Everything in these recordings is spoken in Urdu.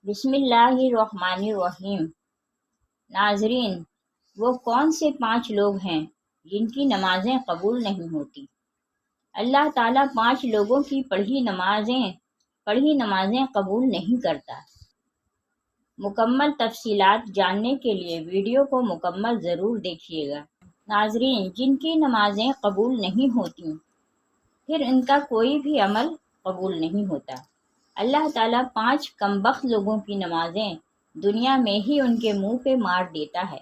بسم اللہ الرحمن الرحیم۔ ناظرین، وہ کون سے 5 لوگ ہیں جن کی نمازیں قبول نہیں ہوتی؟ اللہ تعالیٰ 5 لوگوں کی پڑھی نمازیں قبول نہیں کرتا۔ مکمل تفصیلات جاننے کے لیے ویڈیو کو مکمل ضرور دیکھیے گا۔ ناظرین، جن کی نمازیں قبول نہیں ہوتی پھر ان کا کوئی بھی عمل قبول نہیں ہوتا۔ اللہ تعالیٰ 5 کمبخت لوگوں کی نمازیں دنیا میں ہی ان کے منہ پہ مار دیتا ہے،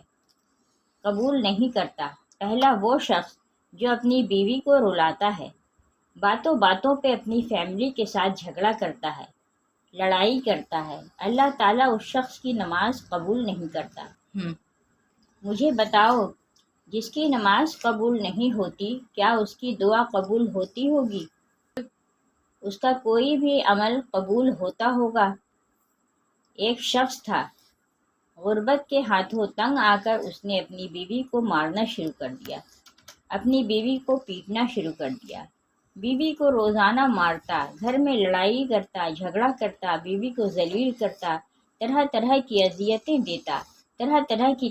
قبول نہیں کرتا۔ پہلا وہ شخص جو اپنی بیوی کو رلاتا ہے، باتوں باتوں پہ اپنی فیملی کے ساتھ جھگڑا کرتا ہے، لڑائی کرتا ہے، اللہ تعالیٰ اس شخص کی نماز قبول نہیں کرتا۔ مجھے بتاؤ، جس کی نماز قبول نہیں ہوتی کیا اس کی دعا قبول ہوتی ہوگی؟ اس کا کوئی بھی عمل قبول ہوتا ہوگا؟ ایک شخص تھا، غربت کے ہاتھوں تنگ آ کر اس نے اپنی بیوی کو مارنا شروع کر دیا، اپنی بیوی کو پیٹنا شروع کر دیا، بیوی کو روزانہ مارتا، گھر میں لڑائی کرتا، جھگڑا کرتا، بیوی کو ذلیل کرتا، طرح طرح کی اذیتیں دیتا، طرح طرح کی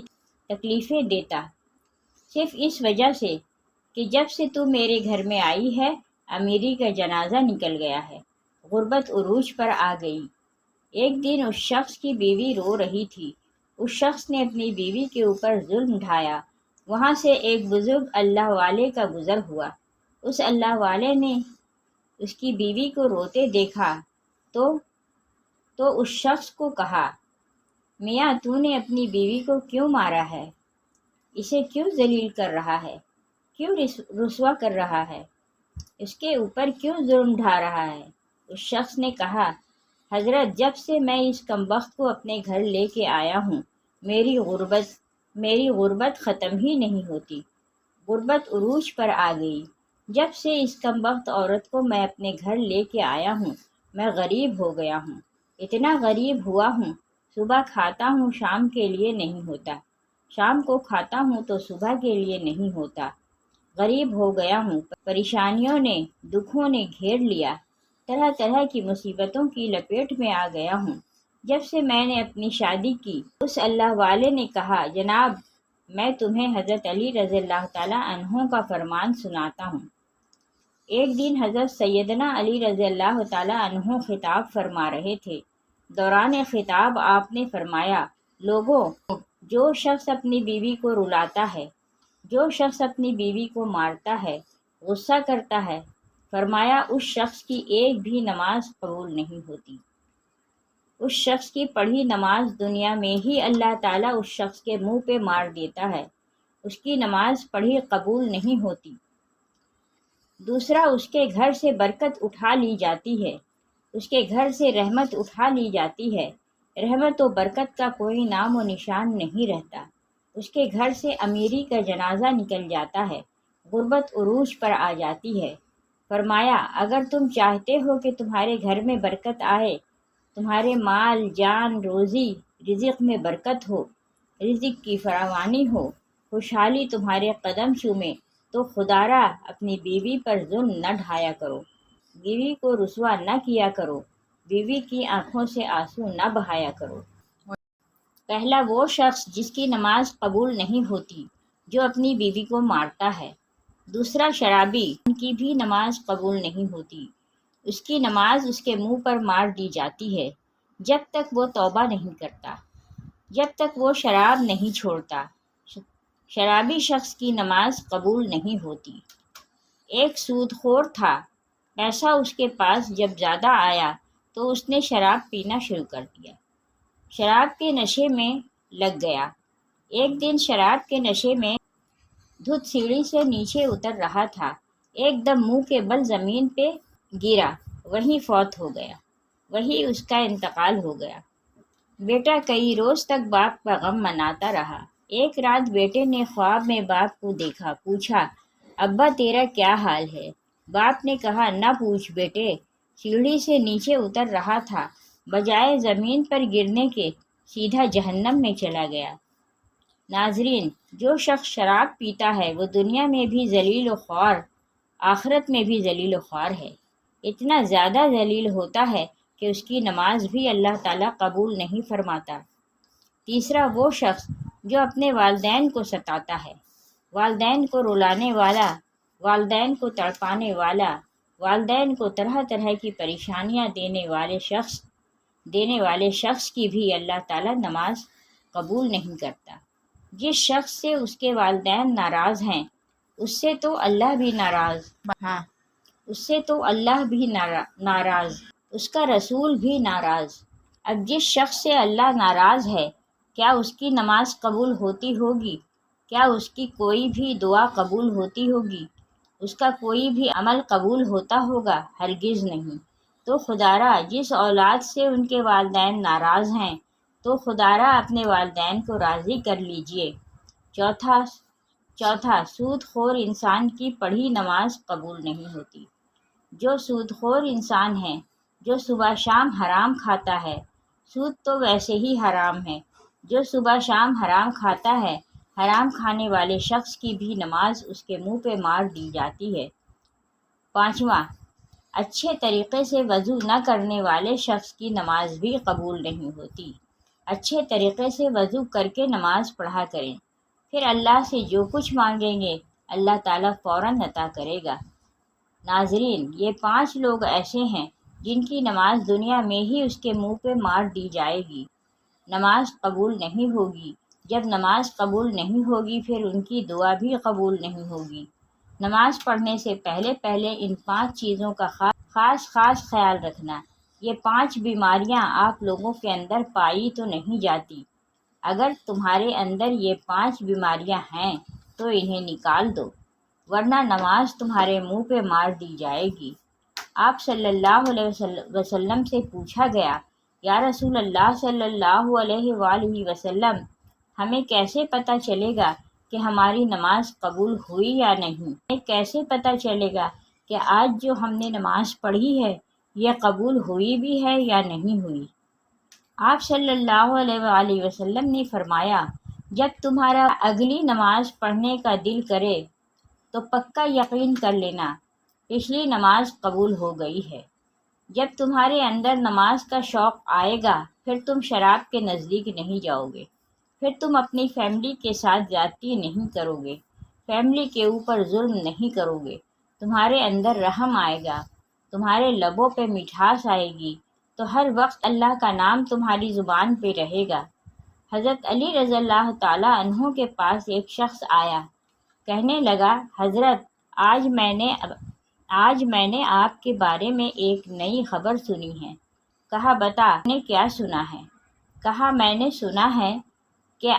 تکلیفیں دیتا، صرف اس وجہ سے کہ جب سے تو میرے گھر میں آئی ہے امیری کا جنازہ نکل گیا ہے، غربت عروج پر آ گئی۔ ایک دن اس شخص کی بیوی رو رہی تھی، اس شخص نے اپنی بیوی کے اوپر ظلم ڈھایا۔ وہاں سے ایک بزرگ اللہ والے کا گزر ہوا، اس اللہ والے نے اس کی بیوی کو روتے دیکھا تو اس شخص کو کہا، میاں تو نے اپنی بیوی کو کیوں مارا ہے؟ اسے کیوں ذلیل کر رہا ہے؟ کیوں رسوا کر رہا ہے؟ اس کے اوپر کیوں ظلم ڈھا رہا ہے؟ اس شخص نے کہا، حضرت جب سے میں اس کمبخت کو اپنے گھر لے کے آیا ہوں میری غربت ختم ہی نہیں ہوتی، غربت عروج پر آ گئی۔ جب سے اس کمبخت عورت کو میں اپنے گھر لے کے آیا ہوں میں غریب ہو گیا ہوں، اتنا غریب ہوا ہوں، صبح کھاتا ہوں شام کے لیے نہیں ہوتا، شام کو کھاتا ہوں تو صبح کے لیے نہیں ہوتا، غریب ہو گیا ہوں، پریشانیوں نے دکھوں نے گھیر لیا، طرح طرح کی مصیبتوں کی لپیٹ میں آ گیا ہوں۔ جب سے میں نے اپنی شادی کی اس اللہ والے نے کہا، جناب میں تمہیں حضرت علی رضی اللہ تعالیٰ عنہ کا فرمان سناتا ہوں۔ ایک دن حضرت سیدنا علی رضی اللہ تعالیٰ عنہ خطاب فرما رہے تھے۔ دوران خطاب آپ نے فرمایا، لوگوں، جو شخص اپنی بیوی کو رلاتا ہے، جو شخص اپنی بیوی کو مارتا ہے، غصہ کرتا ہے، فرمایا اس شخص کی ایک بھی نماز قبول نہیں ہوتی۔ اس شخص کی پڑھی نماز دنیا میں ہی اللہ تعالیٰ اس شخص کے منہ پہ مار دیتا ہے، اس کی نماز پڑھی قبول نہیں ہوتی۔ دوسرا، اس کے گھر سے برکت اٹھا لی جاتی ہے، اس کے گھر سے رحمت اٹھا لی جاتی ہے، رحمت و برکت کا کوئی نام و نشان نہیں رہتا، اس کے گھر سے امیری کا جنازہ نکل جاتا ہے، غربت عروج پر آ جاتی ہے۔ فرمایا، اگر تم چاہتے ہو کہ تمہارے گھر میں برکت آئے، تمہارے مال جان روزی رزق میں برکت ہو، رزق کی فراوانی ہو، خوشحالی تمہارے قدم چومے، تو خدا را اپنی بیوی پر ظلم نہ ڈھایا کرو، بیوی کو رسوا نہ کیا کرو، بیوی کی آنکھوں سے آنسو نہ بہایا کرو۔ پہلا وہ شخص جس کی نماز قبول نہیں ہوتی جو اپنی بیوی کو مارتا ہے۔ دوسرا، شرابی، ان کی بھی نماز قبول نہیں ہوتی، اس کی نماز اس کے منہ پر مار دی جاتی ہے جب تک وہ توبہ نہیں کرتا، جب تک وہ شراب نہیں چھوڑتا، شرابی شخص کی نماز قبول نہیں ہوتی۔ ایک سود خور تھا، پیسہ اس کے پاس جب زیادہ آیا تو اس نے شراب پینا شروع کر دیا، شراب کے نشے میں لگ گیا۔ ایک دن شراب کے نشے میں دھت سیڑھی سے نیچے اتر رہا تھا، ایک دم منہ کے بل زمین پہ گرا، وہیں فوت ہو گیا، وہیں اس کا انتقال ہو گیا۔ بیٹا کئی روز تک باپ کا غم مناتا رہا۔ ایک رات بیٹے نے خواب میں باپ کو دیکھا، پوچھا، ابا تیرا کیا حال ہے؟ باپ نے کہا، نہ پوچھ بیٹے، سیڑھی سے نیچے اتر رہا تھا، بجائے زمین پر گرنے کے سیدھا جہنم میں چلا گیا۔ ناظرین، جو شخص شراب پیتا ہے وہ دنیا میں بھی ذلیل و خوار، آخرت میں بھی ذلیل و خوار ہے، اتنا زیادہ ذلیل ہوتا ہے کہ اس کی نماز بھی اللہ تعالیٰ قبول نہیں فرماتا۔ تیسرا وہ شخص جو اپنے والدین کو ستاتا ہے، والدین کو رلانے والا، والدین کو تڑپانے والا، والدین کو طرح طرح کی پریشانیاں دینے والے شخص کی بھی اللہ تعالیٰ نماز قبول نہیں کرتا۔ جس شخص سے اس کے والدین ناراض ہیں اس سے تو اللہ بھی ناراض، اس کا رسول بھی ناراض۔ اب جس شخص سے اللہ ناراض ہے، کیا اس کی نماز قبول ہوتی ہوگی؟ کیا اس کی کوئی بھی دعا قبول ہوتی ہوگی؟ اس کا کوئی بھی عمل قبول ہوتا ہوگا؟ ہرگز نہیں۔ تو خدارا جس اولاد سے ان کے والدین ناراض ہیں تو خدارا اپنے والدین کو راضی کر لیجئے۔ چوتھا سود خور انسان کی پڑھی نماز قبول نہیں ہوتی۔ جو سود خور انسان ہے، جو صبح شام حرام کھاتا ہے، سود تو ویسے ہی حرام ہے، جو صبح شام حرام کھاتا ہے، حرام کھانے والے شخص کی بھی نماز اس کے منہ پہ مار دی جاتی ہے۔ پانچواں، اچھے طریقے سے وضو نہ کرنے والے شخص کی نماز بھی قبول نہیں ہوتی۔ اچھے طریقے سے وضو کر کے نماز پڑھا کریں، پھر اللہ سے جو کچھ مانگیں گے اللہ تعالیٰ فوراً عطا کرے گا۔ ناظرین، یہ 5 لوگ ایسے ہیں جن کی نماز دنیا میں ہی اس کے منہ پہ مار دی جائے گی، نماز قبول نہیں ہوگی۔ جب نماز قبول نہیں ہوگی پھر ان کی دعا بھی قبول نہیں ہوگی۔ نماز پڑھنے سے پہلے ان 5 چیزوں کا خاص خیال رکھنا۔ یہ 5 بیماریاں آپ لوگوں کے اندر پائی تو نہیں جاتی۔ اگر تمہارے اندر یہ 5 بیماریاں ہیں تو انہیں نکال دو، ورنہ نماز تمہارے منہ پہ مار دی جائے گی۔ آپ صلی اللہ علیہ وسلم سے پوچھا گیا، یا رسول اللہ صلی اللہ علیہ وآلہ وسلم، ہمیں کیسے پتہ چلے گا کہ ہماری نماز قبول ہوئی یا نہیں؟ ہمیں کیسے پتہ چلے گا کہ آج جو ہم نے نماز پڑھی ہے یہ قبول ہوئی بھی ہے یا نہیں ہوئی؟ آپ صلی اللہ علیہ وآلہ وسلم نے فرمایا، جب تمہارا اگلی نماز پڑھنے کا دل کرے تو پکا یقین کر لینا پچھلی نماز قبول ہو گئی ہے۔ جب تمہارے اندر نماز کا شوق آئے گا پھر تم شراب کے نزدیک نہیں جاؤ گے، پھر تم اپنی فیملی کے ساتھ زیادتی نہیں کرو گے، فیملی کے اوپر ظلم نہیں کرو گے، تمہارے اندر رحم آئے گا، تمہارے لبوں پہ مٹھاس آئے گی، تو ہر وقت اللہ کا نام تمہاری زبان پہ رہے گا۔ حضرت علی رضی اللہ تعالیٰ عنہ کے پاس ایک شخص آیا، کہنے لگا، حضرت آج میں نے آپ کے بارے میں ایک نئی خبر سنی ہے۔ کہا، بتا، آپ نے کیا سنا ہے؟ کہا، میں نے سنا ہے کہ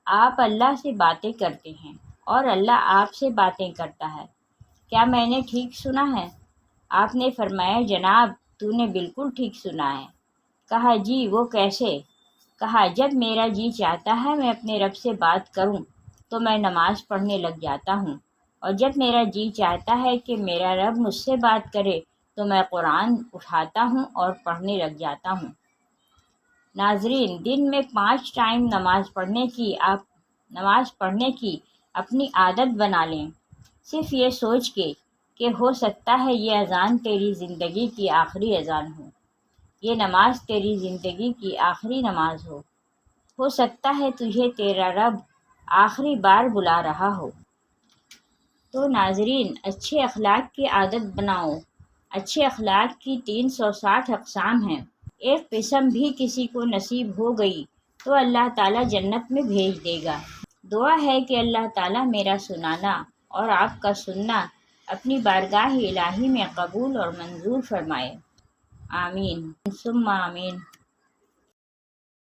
آپ اللہ سے باتیں کرتے ہیں اور اللہ آپ سے باتیں کرتا ہے، کیا میں نے ٹھیک سنا ہے؟ آپ نے فرمایا، جناب تو نے بالکل ٹھیک سنا ہے۔ کہا، جی وہ کیسے؟ کہا، جب میرا جی چاہتا ہے میں اپنے رب سے بات کروں تو میں نماز پڑھنے لگ جاتا ہوں، اور جب میرا جی چاہتا ہے کہ میرا رب مجھ سے بات کرے تو میں قرآن اٹھاتا ہوں اور پڑھنے لگ جاتا ہوں۔ ناظرین، دن میں 5 ٹائم نماز پڑھنے کی اپنی عادت بنا لیں، صرف یہ سوچ کے کہ ہو سکتا ہے یہ اذان تیری زندگی کی آخری اذان ہو، یہ نماز تیری زندگی کی آخری نماز ہو سکتا ہے تجھے تیرا رب آخری بار بلا رہا ہو۔ تو ناظرین، اچھے اخلاق کی عادت بناؤ۔ اچھے اخلاق کی 360 اقسام ہیں، ایک قسم بھی کسی کو نصیب ہو گئی تو اللہ تعالیٰ جنت میں بھیج دے گا۔ دعا ہے کہ اللہ تعالیٰ میرا سنانا اور آپ کا سننا اپنی بارگاہ الہی میں قبول اور منظور فرمائے۔ آمین ثم آمین۔